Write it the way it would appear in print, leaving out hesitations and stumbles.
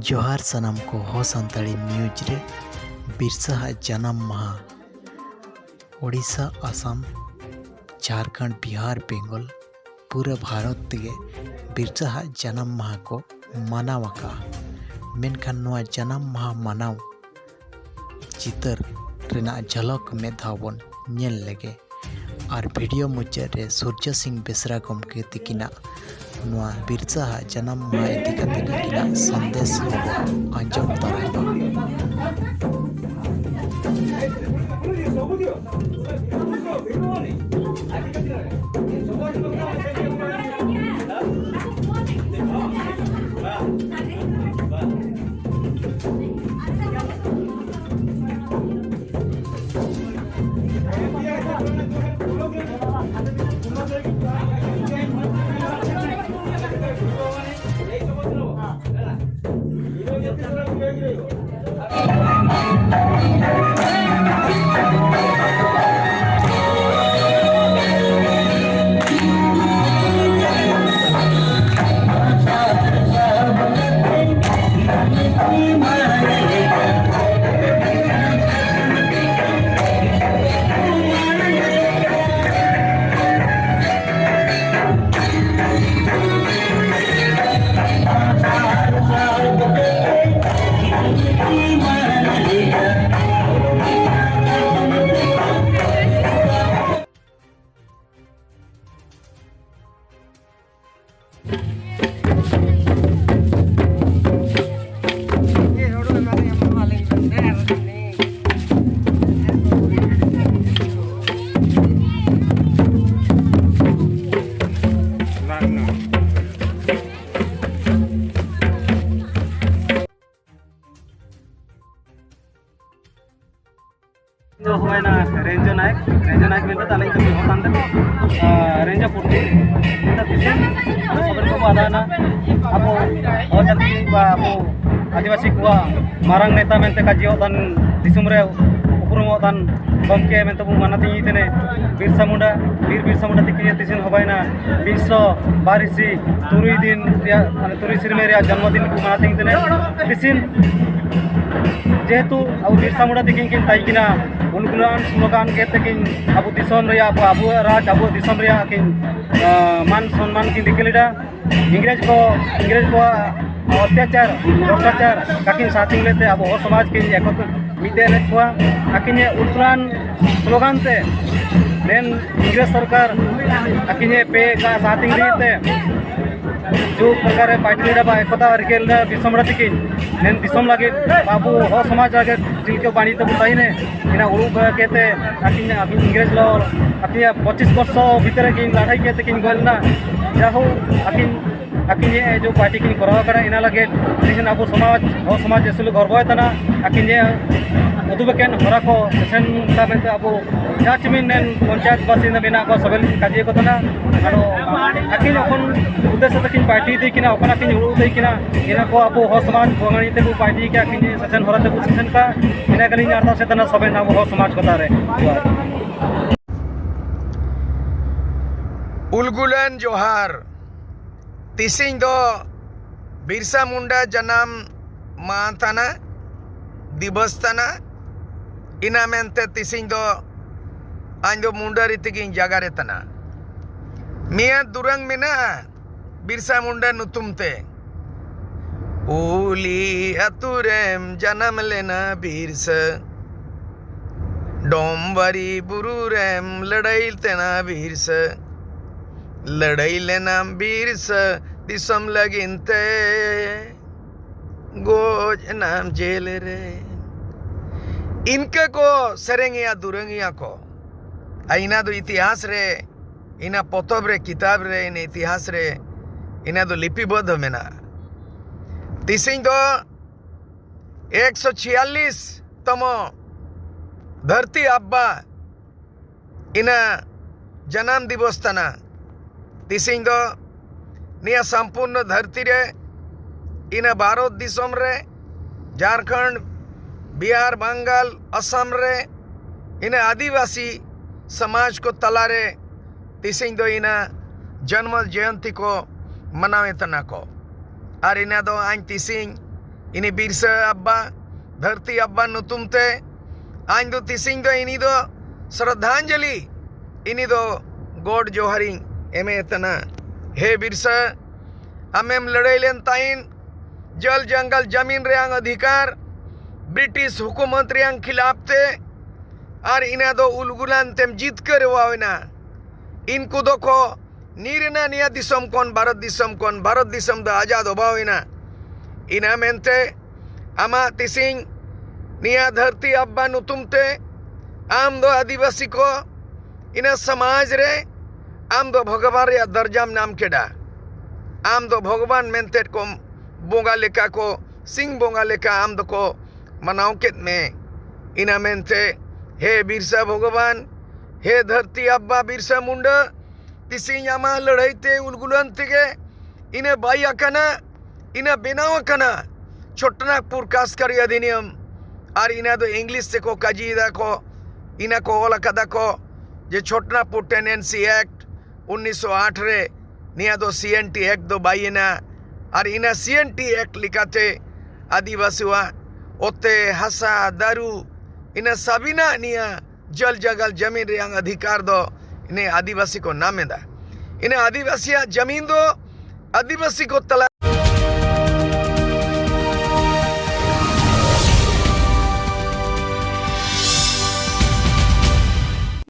जोहार सनम को हो संताली न्यूज रे बिरसा जन्म माह ओडिशा आसाम झारखंड बिहार बेंगल पूरा भारत तेगे बिरसा जन्म माह को मनावका मेनखान नोआ जन्म माह मनाव चितर रेना झलक में धावन नेल लेगे और वीडियो मुचाद रे सूर्य सिंह बेसरा गमके तिकिना नोआ बिरसा जन्म माह इदी कते तिकिना संदेश आंजम तराइबा। रेंजो नायक में ताले तो होतान तक रेंजो पुर्ती इंता तिसे सबन को बादाना आपो और जाति बा आपो आदिवासी को मारंग नेता मेंते काजी होतान दिसुम रे उपरुम होतान गमके मेंते बु मानती इतने बिरसा मुंडा तिकिया तिसिन होबायना 222 तुरुई दिन रिया माने तुरुई सिरमे रिया जन्मदिन को मानती इतने तिसिन जेहेतु अब बिरसा मुंडा तिकिन किन ताइकिना उनगुलान स्लोगान कहते कि अबु दिसम रिया अबु राज अबु दिसम रिया किन मान सम्मान किन दिकेलिडा इंग्रेज को अत्याचार भ्रष्टाचार काकिन साथिंग लेते अब हो समाज के एकत्र मिदे ले हुआ आकिने उल्लान स्लोगान ते नेन इंग्रेज सरकार आकिने पे का साथिंग लेते जो प्रकार पार्टी डा एकता रिकेल दिसम रतिकिन नेन दिसम लागे बाबू हो समाज लागे जिलके बाणी तो बताइने इना उरु कहते आकिन अभी इंग्रेज लो आकिन 25 वर्ष भीतर किन लड़ाई कहते किन गोलना जाहो आकिन ये जो पार्टी किन कराव करा इना लगे लेकिन अब समाज एसुल गर्व तना आकिन ये उदुबकेन हरा को सेन ताबेत अब जाचमिन नेन पंचायत बासिंदा बिना को सबल काजे को तना आरो आकिन अपन उद्देश्य तकिन पार्टी दे किना ओकना किन उरु दे किना इना को अब हो समाज भंगणी ते को पार्टी के आकिन सेन हरा ते को सेन का इना कलिन अर्थ से तना सबे ना हो समाज को तारे उलगुलन जोहार तिसिंग दो बिरसा मुंडा जन्म माताना दिवस तना इना मेंते तिसिंग दो आंदो मुंडा रितिगिन जगा रे तना मिया दुरंग मिना बिरसा मुंडा नुतुमते ओली अतुरेम जन्म लेना बिरसा डोंबरी बुरुरेम लड़ाई तेना बिरसा लड़ाई लेना बिरसा दिसम लगिनते गोज नाम जेल रे इनके को सेरेंगिया दुरंगिया को आइना दो इतिहास रे इना पोतब रे किताब रे इन इतिहास रे इना दो लिपिबद्ध मेना तिसिंग दो 146 तमो धरती अब्बा इना जन्म दिवस तना तिसिंग दो निया संपूर्ण धरती रे इना भारत दिसम रे झारखंड बिहार बंगाल असम रे इना आदिवासी समाज को तलारे तिसिंग दो इना जन्म जयंती को मनावे तना को और इना दो आइन तिसिंग ini Birsa Abba Dharti Abba nutumte ain do tising do ini do Shraddhanjali ini do God Joharing eme tana he Birsa amem लड़ाई लेन ताइन जल जंगल जमीन रेंग अधिकार ब्रिटिश हुकूमत रेंग खिलाफ ते और इना दो उलगुलान तेम जीत कर वावेना इनको दो को नीरना निया दिसम कौन भारत दिसम दो आजाद होबावेना इना मेंते आमा तिसिंग निया धरती अब्बा नुतुमते आम दो आदिवासी को इना समाज रे आम दो भगवान रे दर्जाम नाम केडा आम दो भगवान मेंते को बोंगा लेका को सिंह बोंगा लेका आम दो को मनाओ केत में इना मेंते हे बिरसा भगवान हे धरती अब्बा बिरसा मुंडा तिसिंग आमा लड़ाई ते उलगुलान तेगे इने बाई आकाना इना बेनाव आकाना छोटनागपुर कास्करी अधिनियम और इना दो इंग्लिश से को काजीदा को इना को ओला कदा को जे छोटनागपुर टेनेंसी एक्ट 1908 रे निया दो CNT एक्ट दो बाईना और इना CNT एक्ट लिखाते आदिवासीवा ओते हसा दारू इना सबिना निया जल जगल जमीन रेंग अधिकार दो इन्हें आदिवासी को नामेदा इन्हें आदिवासी जमीन दो आदिवासी को तला